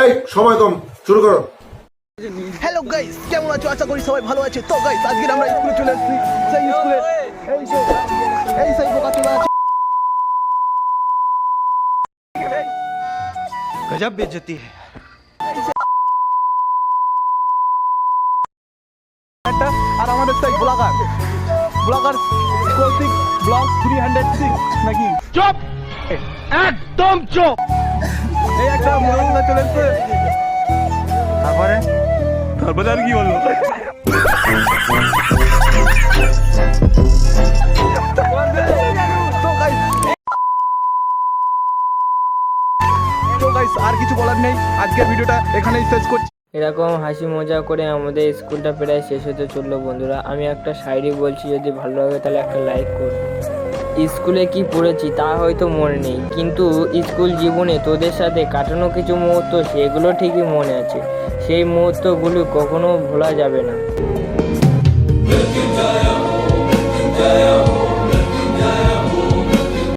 এই সময় কম, শুরু করো। হ্যালো গাইস, কেমন আছো? আশা করি সবাই ভালো আছে। তো গাইস, আজকে আমরা স্কুলে চলে এসেছি। সেই স্কুলে এই সেই বোকা চলে আছে। गजब बेइज्जती है। আর আমাদের সেই ব্লগার কৌশিক ব্লগ 306 নাকি? चुप, एकदम चुप। এই একটা মোড়া চলে এসেছে। তারপরে আর কি বলবো? তো গাইস আর কিছু বলার নেই, আজকের ভিডিওটা এখানেই শেষ করছি। এরকম হাসি মজা করে আমাদের স্কুলটা প্রায় শেষ হতে চললো বন্ধুরা। আমি একটা শায়রি বলছি, যদি ভালো লাগে তাহলে একটা লাইক করবে। স্কুলে কি পড়েছি তা হয়তো মনে নেই, কিন্তু স্কুল জীবনে তোদের সাথে কাটানো কিছু মুহূর্ত সেগুলো ঠিকই মনে আছে। সেই মুহূর্তগুলো কখনো ভোলা যাবে না।